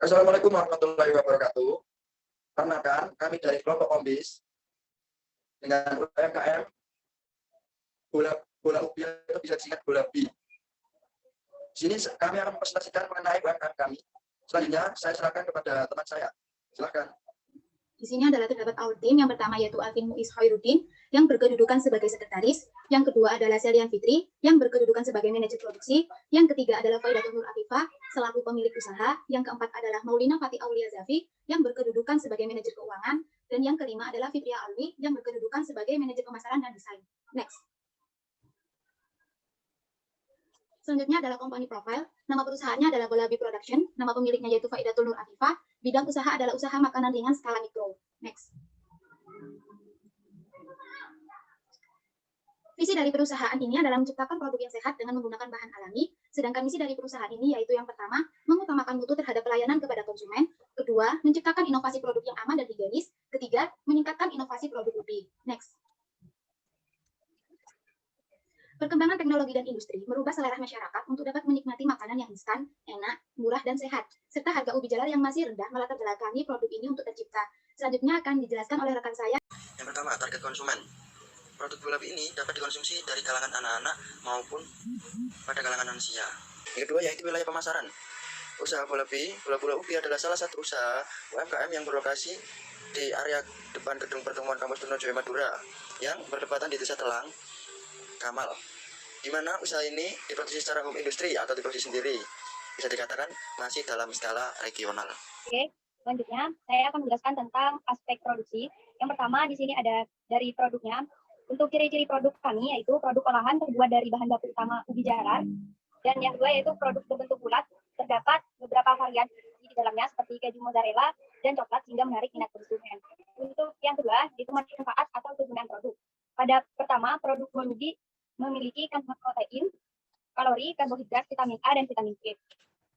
Assalamualaikum warahmatullahi wabarakatuh. Perkenalkan, kami dari kelompok Kombis dengan UMKM bola ubi atau bisa disingkat bola bi. Di sini kami akan mempresentasikan mengenai UMKM kami. Selanjutnya saya serahkan kepada teman saya. Silakan. Di sini adalah terdapat our team. Yang pertama yaitu Alvin Muiz Hoirudin yang berkedudukan sebagai sekretaris. Yang kedua adalah Selian Fitri yang berkedudukan sebagai manajer produksi. Yang ketiga adalah Faidatul Nur Afifah selaku pemilik usaha. Yang keempat adalah Maulina Fatih Aulia Zafi yang berkedudukan sebagai manajer keuangan. Dan yang kelima adalah Fitria Alwi yang berkedudukan sebagai manajer pemasaran dan desain. Next. Selanjutnya adalah company profile. Nama perusahaannya adalah Bolabi Production. Nama pemiliknya yaitu Faidatul Nur Afifah. Bidang usaha adalah usaha makanan ringan skala mikro. Next. Visi dari perusahaan ini adalah menciptakan produk yang sehat dengan menggunakan bahan alami. Sedangkan misi dari perusahaan ini yaitu yang pertama, mengutamakan mutu terhadap pelayanan kepada konsumen. Kedua, menciptakan inovasi produk yang aman dan higienis. Ketiga, meningkatkan inovasi produk ubi. Next. Perkembangan teknologi dan industri merubah selera masyarakat untuk dapat menikmati makanan yang instan, enak, murah, dan sehat, serta harga ubi jalar yang masih rendah melatar belakangi produk ini untuk tercipta. Selanjutnya akan dijelaskan oleh rekan saya. Yang pertama, target konsumen. Produk Bolabi ini dapat dikonsumsi dari kalangan anak-anak maupun pada kalangan lansia. Yang kedua yaitu wilayah pemasaran. Usaha Bolabi, bola-bola ubi adalah salah satu usaha UMKM yang berlokasi di area depan gedung pertemuan kampus Trunojoyo Madura yang berdekatan di Desa Telang, Kamal, di mana usaha ini diproduksi secara home industry atau diproduksi sendiri. Bisa dikatakan masih dalam skala regional. Oke, selanjutnya saya akan menjelaskan tentang aspek produksi. Yang pertama di sini ada dari produknya. Untuk ciri-ciri produk kami yaitu produk olahan terbuat dari bahan baku utama ubi jalar. Dan yang kedua yaitu produk berbentuk bulat. Terdapat beberapa varian di dalamnya seperti keju mozzarella dan coklat sehingga menarik minat konsumen. Untuk yang kedua itu manfaat atau kegunaan produk. Pada pertama, produk Bolabi memiliki kandungan protein, kalori, karbohidrat, vitamin A, dan vitamin C.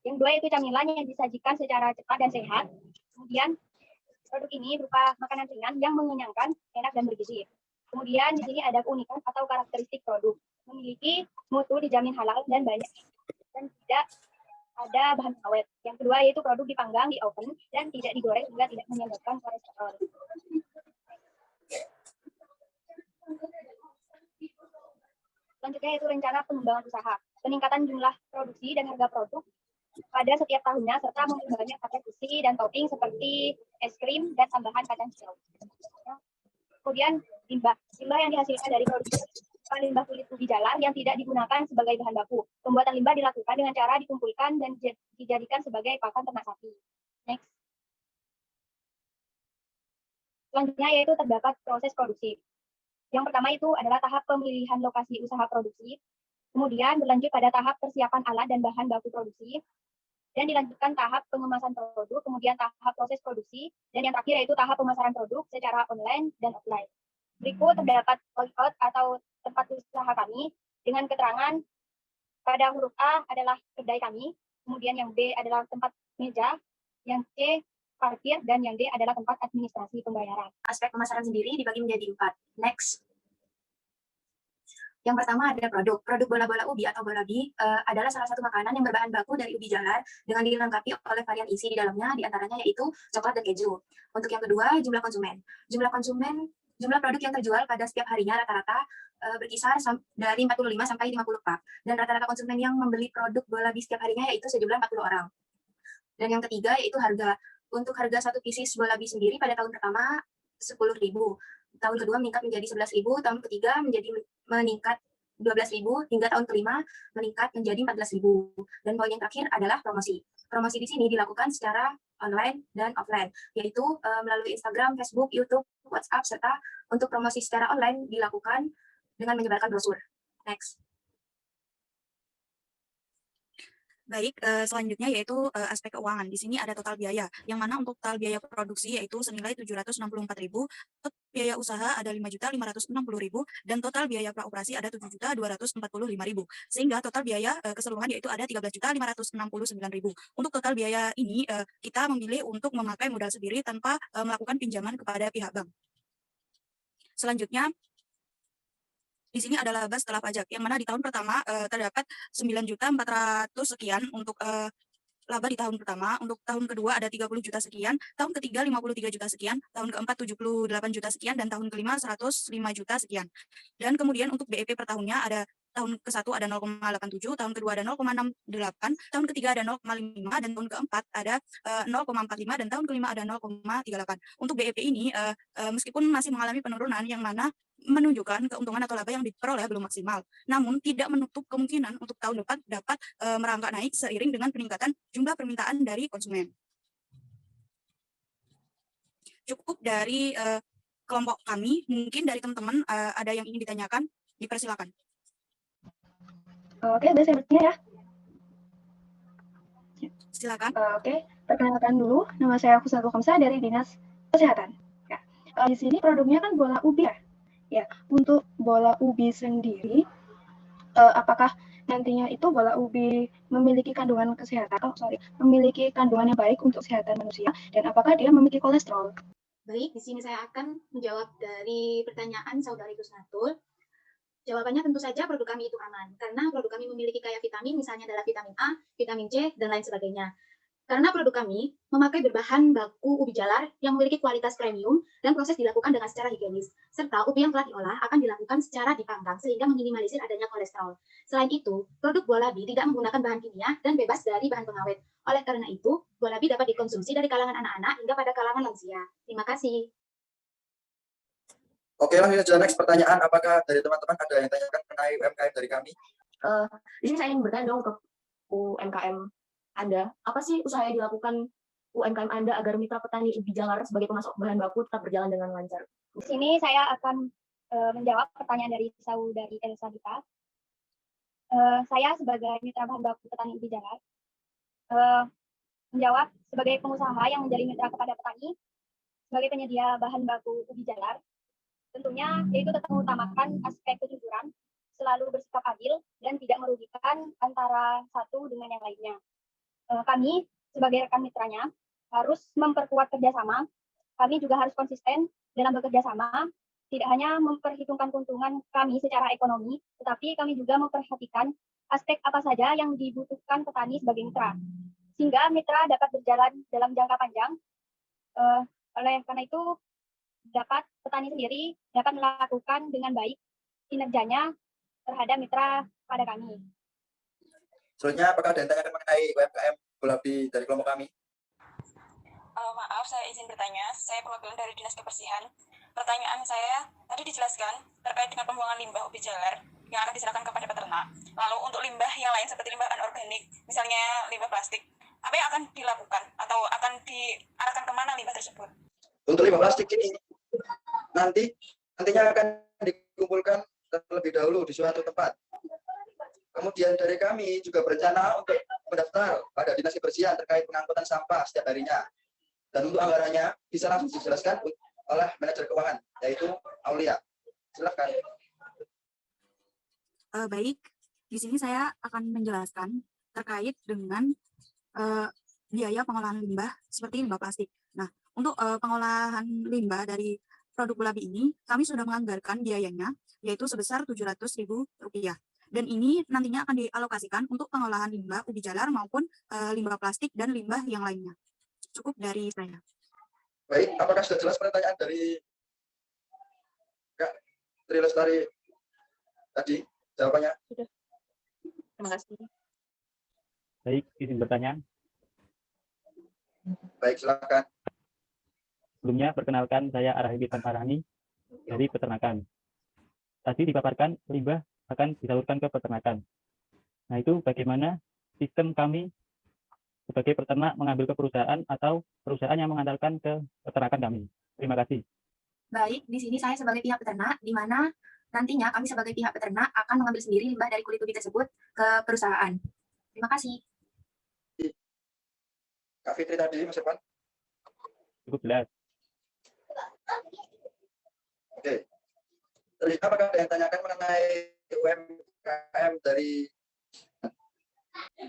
Yang kedua itu camilan yang disajikan secara cepat dan sehat. Kemudian produk ini berupa makanan ringan yang mengenyangkan, enak, dan bergizi. Kemudian di sini ada keunikan atau karakteristik produk. Memiliki mutu dijamin halal dan banyak dan tidak ada bahan awet. Yang kedua yaitu produk dipanggang di oven dan tidak digoreng sehingga tidak menyebabkan kolesterol. Selanjutnya yaitu rencana pengembangan usaha, peningkatan jumlah produksi dan harga produk pada setiap tahunnya serta memperbanyak variasi dan topping seperti es krim dan tambahan kacang hijau. Kemudian limbah yang dihasilkan dari produksi limbah kulit ubi jalar yang tidak digunakan sebagai bahan baku. Pembuatan limbah dilakukan dengan cara dikumpulkan dan dijadikan sebagai pakan ternak sapi. Next. Selanjutnya yaitu terdapat proses produksi. Yang pertama itu adalah tahap pemilihan lokasi usaha produksi, kemudian berlanjut pada tahap persiapan alat dan bahan baku produksi, dan dilanjutkan tahap pengemasan produk, kemudian tahap proses produksi, dan yang terakhir yaitu tahap pemasaran produk secara online dan offline. Berikut terdapat layout atau tempat usaha kami dengan keterangan pada huruf A adalah kedai kami, kemudian yang B adalah tempat meja, yang C parkir, dan yang D adalah tempat administrasi pembayaran. Aspek pemasaran sendiri dibagi menjadi 4. Next. Yang pertama ada produk. Produk bola-bola ubi atau Bolabi adalah salah satu makanan yang berbahan baku dari ubi jalar dengan dilengkapi oleh varian isi di dalamnya, diantaranya yaitu coklat dan keju. Untuk yang kedua, jumlah konsumen. Jumlah produk yang terjual pada setiap harinya rata-rata berkisar dari 45 sampai 50 pak. Dan rata-rata konsumen yang membeli produk Bolabi setiap harinya yaitu sejumlah 40 orang. Dan yang ketiga yaitu harga. Untuk harga satu pieces Bolabi sendiri pada tahun pertama 10.000. Tahun kedua meningkat menjadi 11.000, tahun ketiga meningkat 12.000, hingga tahun kelima meningkat menjadi 14.000. Dan poin yang terakhir adalah promosi. Promosi di sini dilakukan secara online dan offline, yaitu melalui Instagram, Facebook, YouTube, WhatsApp, serta untuk promosi secara online dilakukan dengan menyebarkan brosur. Next. Baik, selanjutnya yaitu aspek keuangan. Di sini ada total biaya, yang mana untuk total biaya produksi yaitu senilai 764.000, total biaya usaha ada 5.560.000, dan total biaya praoperasi ada 7.245.000, sehingga total biaya keseluruhan yaitu ada 13.569.000. Untuk total biaya ini kita memilih untuk memakai modal sendiri tanpa melakukan pinjaman kepada pihak bank. Selanjutnya, di sini adalah laba setelah pajak, yang mana di tahun pertama terdapat 9.400 sekian untuk laba di tahun pertama, untuk tahun kedua ada 30 juta sekian, tahun ketiga 53 juta sekian, tahun keempat 78 juta sekian, dan tahun kelima 105 juta sekian. Dan kemudian untuk BEP per tahunnya ada tahun ke-1 ada 0,87, tahun kedua ada 0,68, tahun ketiga ada 0,5, dan tahun keempat ada 0,45, dan tahun kelima ada 0,38. Untuk BEP ini meskipun masih mengalami penurunan yang mana menunjukkan keuntungan atau laba yang diperoleh belum maksimal, namun tidak menutup kemungkinan untuk tahun depan dapat merangkak naik seiring dengan peningkatan jumlah permintaan dari konsumen. Cukup dari kelompok kami, mungkin dari teman-teman ada yang ingin ditanyakan, dipersilakan. Oke, udah saya bertanya ya. Silakan. Oke, perkenalkan dulu, nama saya Fusatul Khamsah dari Dinas Kesehatan. Ya, di sini produknya kan bola ubi ya. Ya, untuk bola ubi sendiri, apakah nantinya itu bola ubi memiliki kandungan kesehatan, memiliki kandungan yang baik untuk kesehatan manusia, dan apakah dia memiliki kolesterol? Baik, di sini saya akan menjawab dari pertanyaan saudari Kusnatul. Jawabannya tentu saja produk kami itu aman, karena produk kami memiliki kaya vitamin, misalnya adalah vitamin A, vitamin C, dan lain sebagainya. Karena produk kami memakai berbahan baku ubi jalar yang memiliki kualitas premium dan proses dilakukan dengan secara higienis, serta ubi yang telah diolah akan dilakukan secara dipanggang sehingga meminimalisir adanya kolesterol. Selain itu, produk buah labi tidak menggunakan bahan kimia dan bebas dari bahan pengawet. Oleh karena itu, buah labi dapat dikonsumsi dari kalangan anak-anak hingga pada kalangan lansia. Terima kasih. Oke, lanjut aja next pertanyaan. Apakah dari teman-teman ada yang tanyakan mengenai UMKM dari kami? Di sini saya ingin bertanya dong ke UMKM Anda, apa sih usaha yang dilakukan UMKM Anda agar mitra petani ubi jalar sebagai pemasok bahan baku tetap berjalan dengan lancar? Di sini saya akan menjawab pertanyaan dari saudari Elsa Dita. Saya sebagai mitra bahan baku petani ubi jalar menjawab sebagai pengusaha yang menjadi mitra kepada petani sebagai penyedia bahan baku ubi jalar. Tentunya yaitu tetap mengutamakan aspek kejujuran, selalu bersikap adil dan tidak merugikan antara satu dengan yang lainnya. Kami sebagai rekan mitranya harus memperkuat kerjasama. Kami juga harus konsisten dalam bekerja sama, tidak hanya memperhitungkan keuntungan kami secara ekonomi, tetapi kami juga memperhatikan aspek apa saja yang dibutuhkan petani sebagai mitra, sehingga mitra dapat berjalan dalam jangka panjang. Oleh karena itu, petani sendiri dapat melakukan dengan baik kinerjanya terhadap mitra pada kami. Selanjutnya, apakah ada yang tanyakan mengenai UMKM bola ubi dari kelompok kami? Maaf, saya izin bertanya. Saya perwakilan dari Dinas Kebersihan. Pertanyaan saya tadi dijelaskan terkait dengan pembuangan limbah ubi jalar yang akan diserahkan kepada peternak. Lalu untuk limbah yang lain seperti limbah anorganik, misalnya limbah plastik, apa yang akan dilakukan atau akan diarahkan kemana limbah tersebut? Untuk limbah plastik ini nantinya akan dikumpulkan terlebih dahulu di suatu tempat. Kemudian dari kami juga berencana untuk mendaftar pada Dinas Kebersihan terkait pengangkutan sampah setiap harinya. Dan untuk anggarannya bisa langsung dijelaskan oleh manajer keuangan, yaitu Aulia. Silakan. Baik, di sini saya akan menjelaskan terkait dengan biaya pengolahan limbah seperti limbah plastik. Nah, untuk pengolahan limbah dari produk bola ubi ini, kami sudah menganggarkan biayanya, yaitu sebesar Rp700.000. Dan ini nantinya akan dialokasikan untuk pengolahan limbah ubi jalar maupun limbah plastik dan limbah yang lainnya. Cukup dari saya. Baik, apakah sudah jelas pertanyaan dari Kak Tri Lestari tadi? Jawabannya? Sudah. Terima kasih. Baik, izin bertanya. Baik, silakan. Sebelumnya, perkenalkan saya Arahibit Tanparani dari peternakan. Tadi dipaparkan limbah akan disalurkan ke peternakan. Nah, itu bagaimana sistem kami sebagai peternak mengambil ke perusahaan atau perusahaan yang mengantarkan ke peternakan kami. Terima kasih. Baik, di sini saya sebagai pihak peternak, di mana nantinya kami sebagai pihak peternak akan mengambil sendiri limbah dari kulit ubi tersebut ke perusahaan. Terima kasih. Kak Fitri tadi, Mas Irfan. Cukup jelas. Oke. Terus apakah ada yang tanyakan mengenai UMKM dari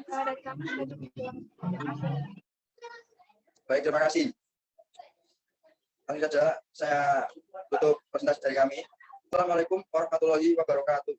Kami sudah cukup. Terima kasih. Baik, terima kasih. Langsung saja saya tutup presentasi dari kami. Assalamualaikum warahmatullahi wabarakatuh.